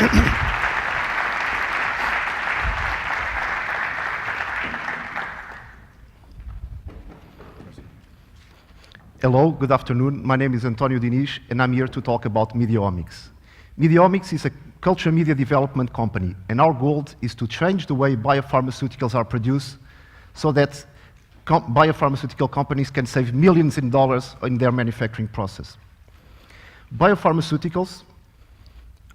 Hello, good afternoon. My name is Antonio Diniz, and I'm here to talk about Mediaomics. Mediaomics is a culture media development company, and our goal is to change the way biopharmaceuticals are produced so that biopharmaceutical companies can save millions in dollars in their manufacturing process. Biopharmaceuticals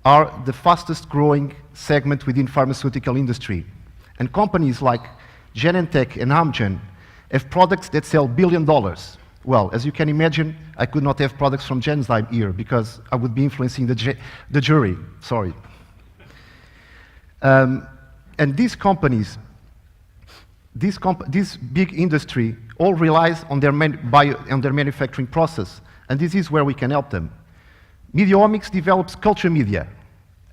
are the fastest growing segment within pharmaceutical industry, and companies like Genentech and Amgen have products that sell $1 billion. Well, as you can imagine, I could not have products from Genzyme here because I would be influencing the jury, sorry. And these companies, this big industry all relies on their manufacturing process, and this is where we can help them. Mediaomics develops culture media,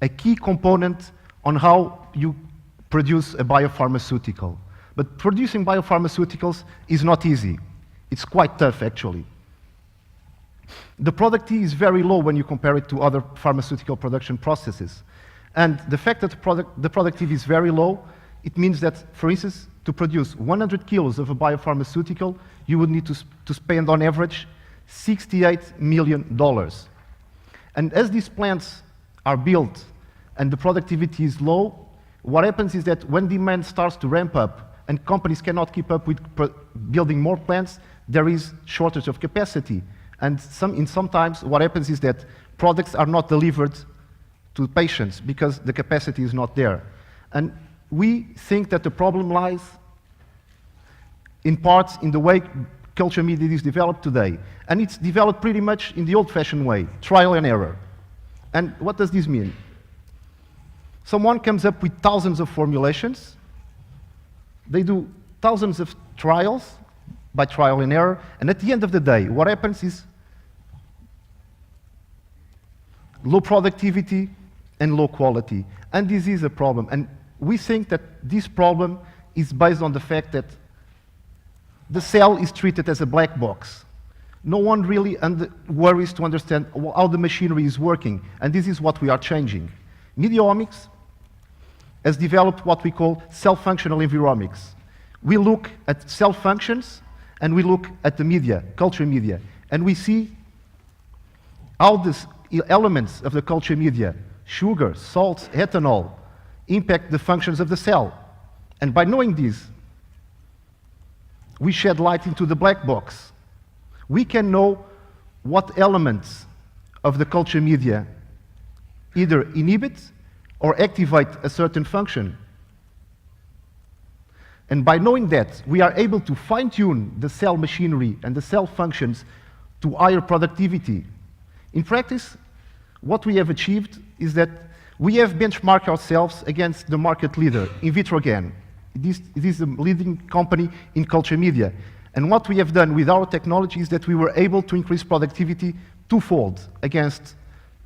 a key component on how you produce a biopharmaceutical. But producing biopharmaceuticals is not easy. It's quite tough, actually. The productivity is very low when you compare it to other pharmaceutical production processes. And the fact that the productivity is very low, it means that, for instance, to produce 100 kilos of a biopharmaceutical, you would need to spend, on average, $68 million. And as these plants are built and the productivity is low, what happens is that when demand starts to ramp up and companies cannot keep up with building more plants, there is shortage of capacity. And sometimes what happens is that products are not delivered to patients because the capacity is not there. And we think that the problem lies in part in the way culture media is developed today. And it's developed pretty much in the old-fashioned way, trial and error. And what does this mean? Someone comes up with thousands of formulations. They do thousands of trials by trial and error, and at the end of the day, what happens is low productivity and low quality. And this is a problem. And we think that this problem is based on the fact that the cell is treated as a black box. No one really worries to understand how the machinery is working, and this is what we are changing. Mediaomics has developed what we call cell-functional environmics. We look at cell functions, and we look at the media, culture media, and we see how these elements of the culture media, sugar, salt, ethanol, impact the functions of the cell. And by knowing this, we shed light into the black box. We can know what elements of the culture media either inhibit or activate a certain function. And by knowing that, we are able to fine-tune the cell machinery and the cell functions to higher productivity. In practice, what we have achieved is that we have benchmarked ourselves against the market leader, Invitrogen. This is a leading company in culture media. And what we have done with our technology is that we were able to increase productivity twofold against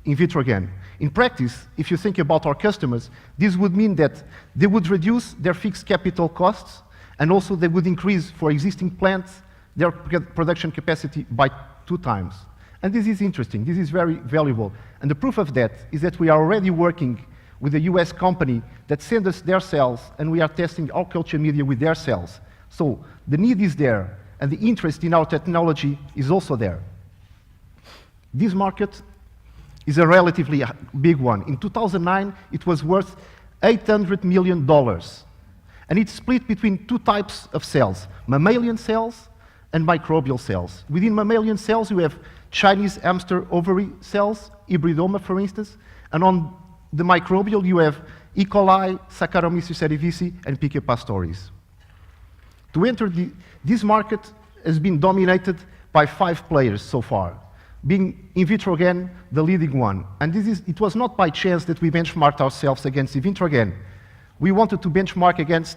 Invitrogen. In practice, if you think about our customers, this would mean that they would reduce their fixed capital costs, and also they would increase, for existing plants, their production capacity by 2 times. And this is interesting. This is very valuable. And the proof of that is that we are already working with a US company that sends us their cells, and we are testing our culture media with their cells. So the need is there, and the interest in our technology is also there. This market is a relatively big one. In 2009, it was worth $800 million. And it's split between 2 types of cells, mammalian cells and microbial cells. Within mammalian cells, you have Chinese hamster ovary cells, hybridoma, for instance, and on the microbial, you have E. coli, Saccharomyces cerevisiae, and Pichia pastoris. To enter this market has been dominated by 5 players so far, being Invitrogen the leading one. And it was not by chance that we benchmarked ourselves against Invitrogen. We wanted to benchmark against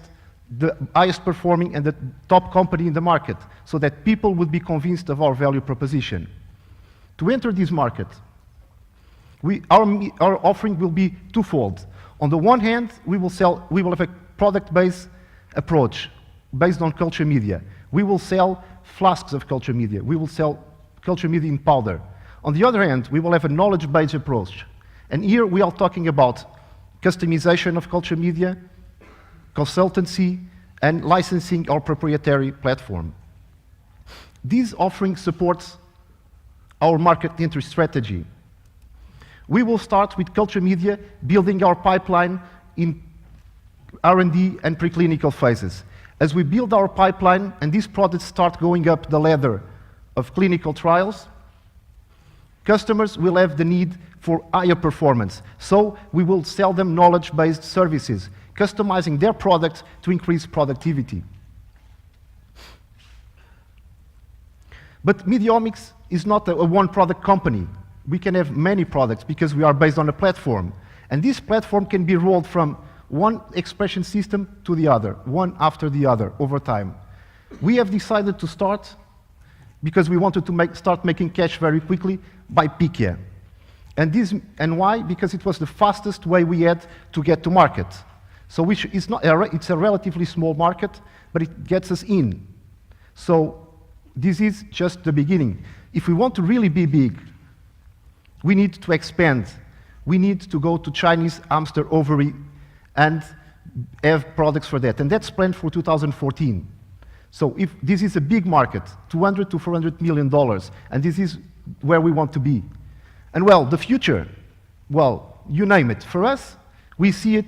the highest performing and the top company in the market, so that people would be convinced of our value proposition. To enter this market, our offering will be twofold. On the one hand, we will have a product-based approach based on culture media. We will sell flasks of culture media. We will sell culture media in powder. On the other hand, we will have a knowledge-based approach. And here we are talking about customization of culture media, consultancy, and licensing our proprietary platform. This offering supports our market entry strategy. We will start with culture media, building our pipeline in R&D and preclinical phases. As we build our pipeline and these products start going up the ladder of clinical trials, customers will have the need for higher performance. So we will sell them knowledge-based services, customizing their products to increase productivity. But Mediaomics is not a one-product company. We can have many products because we are based on a platform. And this platform can be rolled from one expression system to the other, one after the other, over time. We have decided to start, because we wanted to start making cash very quickly, by Piquia. And why? Because it was the fastest way we had to get to market. So it's a relatively small market, but it gets us in. So this is just the beginning. If we want to really be big, we need to expand. We need to go to Chinese hamster ovary and have products for that. And that's planned for 2014. So if this is a big market, $200 to $400 million, and this is where we want to be. And well, the future, well, you name it. For us, we see it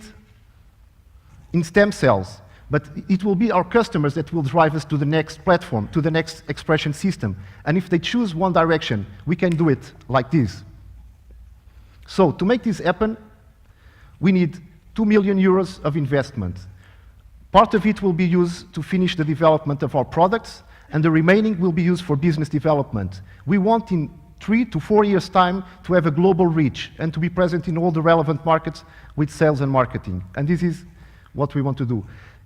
in stem cells, but it will be our customers that will drive us to the next platform, to the next expression system. And if they choose one direction, we can do it like this. So to make this happen, we need 2 million euros of investment. Part of it will be used to finish the development of our products, and the remaining will be used for business development. We want in 3 to 4 years' time to have a global reach and to be present in all the relevant markets with sales and marketing. And this is what we want to do.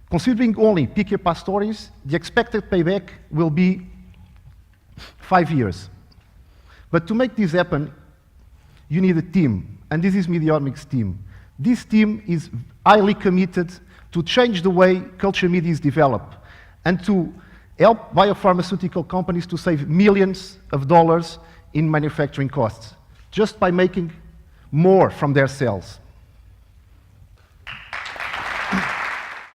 Considering only Piquia Pastores, the expected payback will be 5 years. But to make this happen, you need a team, and this is Mediaomics' team. This team is highly committed to change the way culture media is developed and to help biopharmaceutical companies to save millions of dollars in manufacturing costs, just by making more from their cells.